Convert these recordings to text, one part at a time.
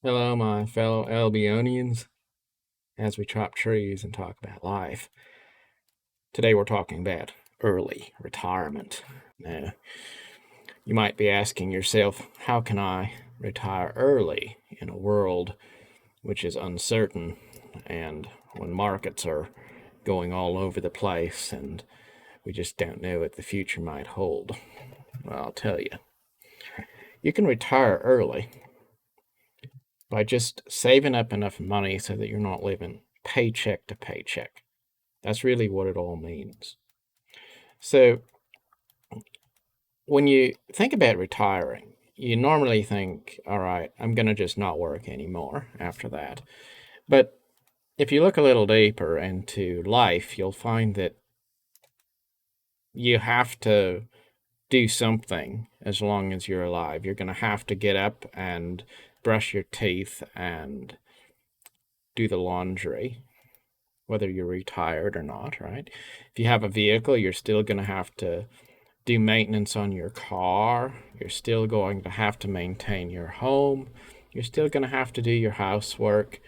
Hello, my fellow Albionians, as we chop trees and talk about life. Today we're talking about early retirement. Now, you might be asking yourself, how can I retire early in a world which is uncertain and when markets are going all over the place and we just don't know what the future might hold? Well, I'll tell you. You can retire early by just saving up enough money so that you're not living paycheck to paycheck. That's really what it all means. So, when you think about retiring, you normally think, all right, I'm going to just not work anymore after that. But if you look a little deeper into life, you'll find that you have to do something as long as you're alive. You're going to have to get up and brush your teeth and do the laundry, whether you're retired or not, right? If you have a vehicle, you're still going to have to do maintenance on your car. You're still going to have to maintain your home. You're still going to have to do your housework.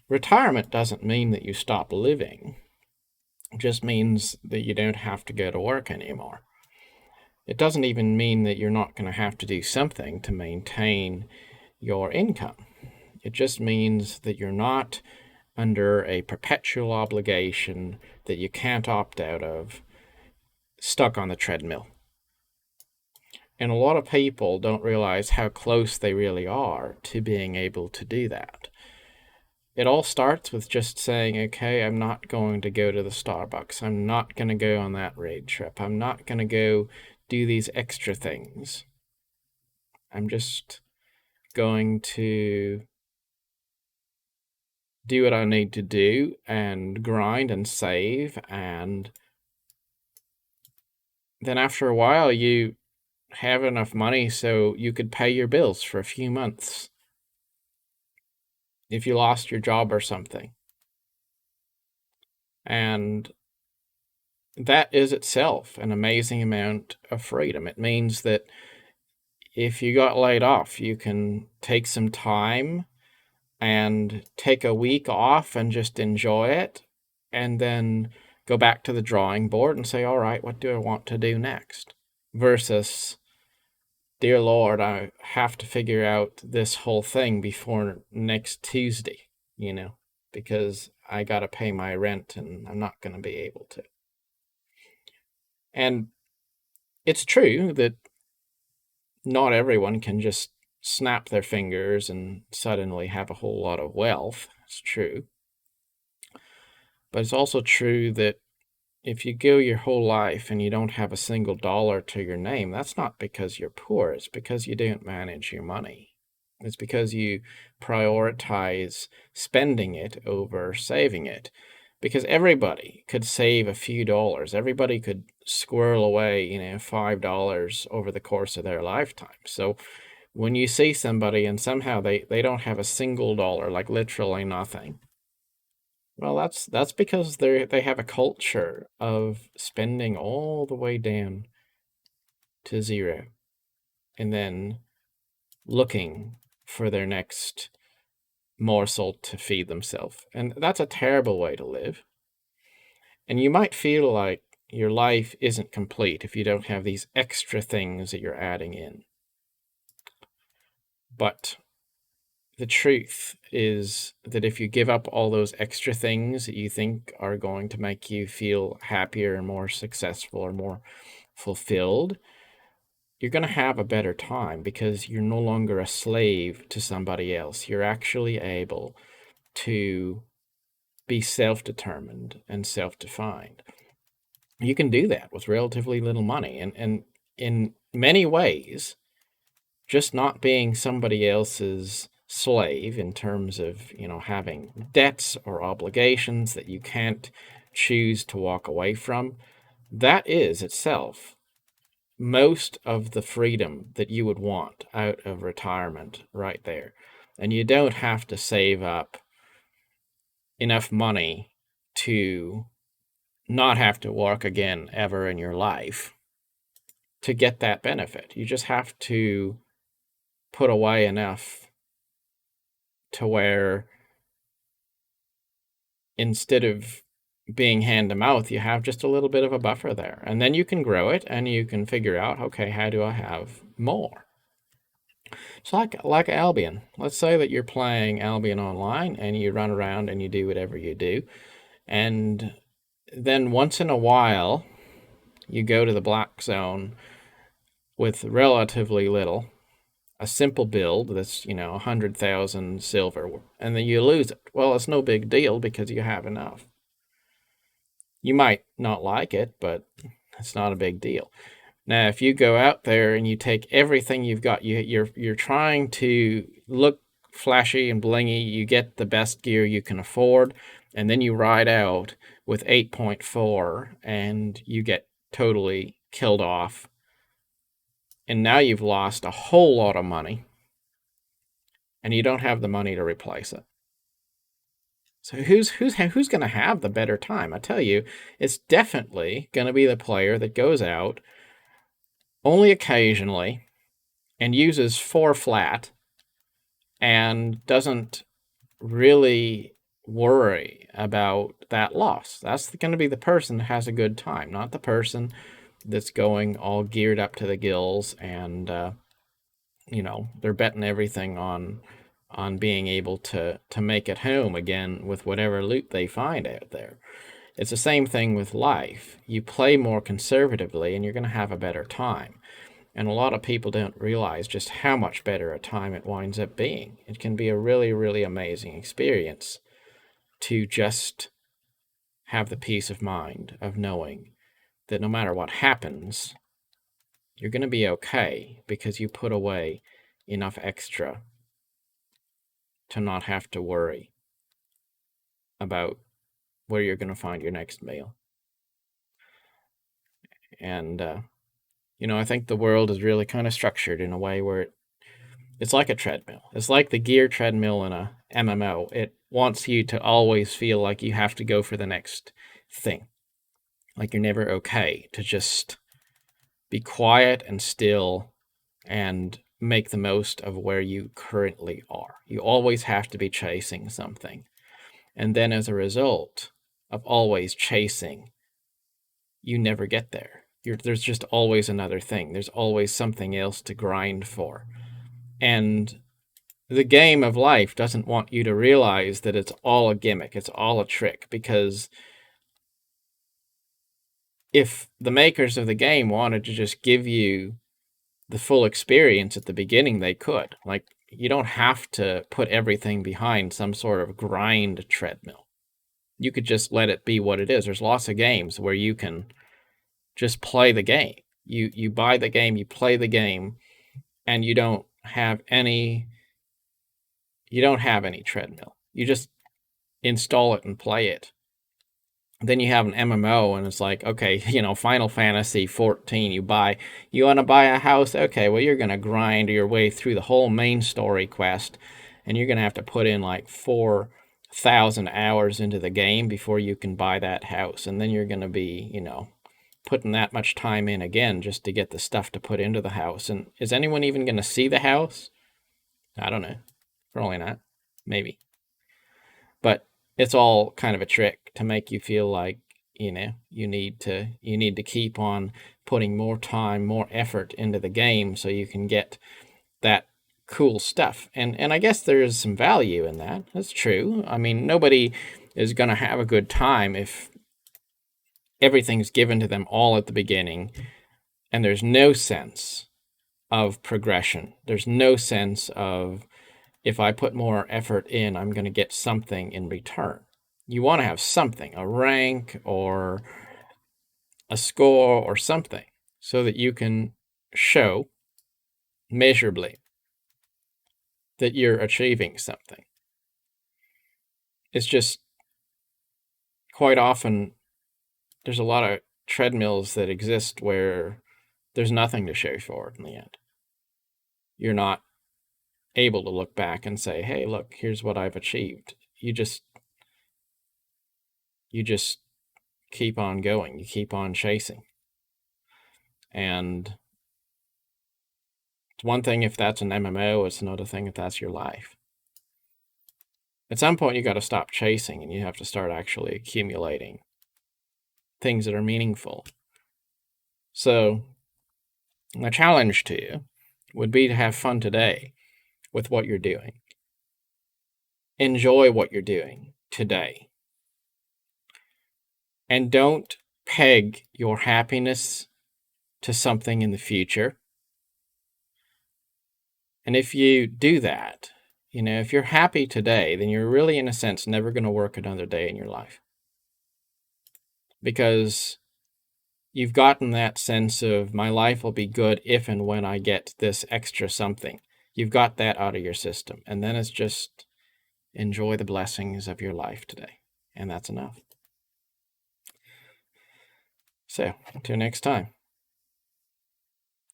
Retirement doesn't mean that you stop living. It just means that you don't have to go to work anymore. It doesn't even mean that you're not going to have to do something to maintain your income. It just means that you're not under a perpetual obligation that you can't opt out of, stuck on the treadmill. And a lot of people don't realize how close they really are to being able to do that. It all starts with just saying, okay, I'm not going to go to the Starbucks. I'm not going to go on that road trip. I'm not going to go do these extra things. I'm just going to do what I need to do and grind and save. And then after a while, you have enough money so you could pay your bills for a few months if you lost your job or something. And that is itself an amazing amount of freedom. It means that if you got laid off, you can take some time and take a week off and just enjoy it, and then go back to the drawing board and say, all right, what do I want to do next? Versus, dear Lord, I have to figure out this whole thing before next Tuesday, because I got to pay my rent and I'm not going to be able to. And it's true that not everyone can just snap their fingers and suddenly have a whole lot of wealth. It's true. But it's also true that if you go your whole life and you don't have a single dollar to your name, that's not because you're poor. It's because you don't manage your money. It's because you prioritize spending it over saving it. Because everybody could save a few dollars. Everybody could squirrel away, $5 over the course of their lifetime. So when you see somebody and somehow they don't have a single dollar, like literally nothing, well, that's because they have a culture of spending all the way down to zero and then looking for their next morsel to feed themselves. And that's a terrible way to live. And you might feel like your life isn't complete if you don't have these extra things that you're adding in. But the truth is that if you give up all those extra things that you think are going to make you feel happier and more successful or more fulfilled, you're going to have a better time because you're no longer a slave to somebody else. You're actually able to be self-determined and self-defined. You can do that with relatively little money. And in many ways, just not being somebody else's slave in terms of, having debts or obligations that you can't choose to walk away from, that is itself most of the freedom that you would want out of retirement right there. And you don't have to save up enough money to not have to work again ever in your life to get that benefit. You just have to put away enough to where instead of being hand to mouth, you have just a little bit of a buffer there. And then you can grow it and you can figure out, okay, how do I have more? It's like Albion. Let's say that you're playing Albion online and you run around and you do whatever you do. And then once in a while, you go to the black zone with relatively little, a simple build that's, 100,000 silver, and then you lose it. Well, it's no big deal because you have enough. You might not like it, but it's not a big deal. Now, if you go out there and you take everything you've got, you're trying to look flashy and blingy, you get the best gear you can afford, and then you ride out with 8.4 and you get totally killed off. And now you've lost a whole lot of money and you don't have the money to replace it. So who's going to have the better time? I tell you, it's definitely going to be the player that goes out only occasionally and uses 4 flat and doesn't really worry about that loss. That's going to be the person that has a good time, not the person that's going all geared up to the gills and they're betting everything on being able to make it home again with whatever loot they find out there. It's the same thing with life. You play more conservatively and you're going to have a better time. And a lot of people don't realize just how much better a time it winds up being. It can be a really, really amazing experience to just have the peace of mind of knowing that no matter what happens, you're going to be okay because you put away enough extra to not have to worry about where you're going to find your next meal. And, I think the world is really kind of structured in a way where it's like a treadmill. It's like the gear treadmill in a MMO. It wants you to always feel like you have to go for the next thing. Like you're never okay to just be quiet and still and make the most of where you currently are. You always have to be chasing something. And then as a result of always chasing, you never get there. There's just always another thing. There's always something else to grind for. And the game of life doesn't want you to realize that it's all a gimmick. It's all a trick, because if the makers of the game wanted to just give you the full experience at the beginning, they could. Like, you don't have to put everything behind some sort of grind treadmill. You could just let it be what it is. There's lots of games where you can just play the game. You buy the game, you play the game, and you don't have any treadmill. You just install it and play it. Then you have an MMO and it's like, okay, Final Fantasy 14, you want to buy a house? Okay, well, you're going to grind your way through the whole main story quest, and you're going to have to put in like 4,000 hours into the game before you can buy that house. And then you're going to be, putting that much time in again just to get the stuff to put into the house. And is anyone even going to see the house? I don't know. Probably not. Maybe. But it's all kind of a trick to make you feel like, you need to keep on putting more time, more effort into the game so you can get that cool stuff. And I guess there is some value in that. That's true. I mean, nobody is going to have a good time if everything's given to them all at the beginning and there's no sense of progression. There's no sense of, if I put more effort in, I'm going to get something in return. You want to have something, a rank or a score or something, so that you can show measurably that you're achieving something. It's just quite often there's a lot of treadmills that exist where there's nothing to show for it in the end. You're not able to look back and say, hey, look, here's what I've achieved. You just keep on going. You keep on chasing. And it's one thing if that's an MMO, it's another thing if that's your life. At some point, you got to stop chasing and you have to start actually accumulating things that are meaningful. So, my challenge to you would be to have fun today with what you're doing. Enjoy what you're doing today. And don't peg your happiness to something in the future. And if you do that, if you're happy today, then you're really, in a sense, never going to work another day in your life. Because you've gotten that sense of my life will be good if and when I get this extra something. You've got that out of your system. And then it's just enjoy the blessings of your life today. And that's enough. So, until next time,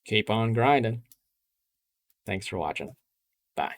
keep on grinding. Thanks for watching. Bye.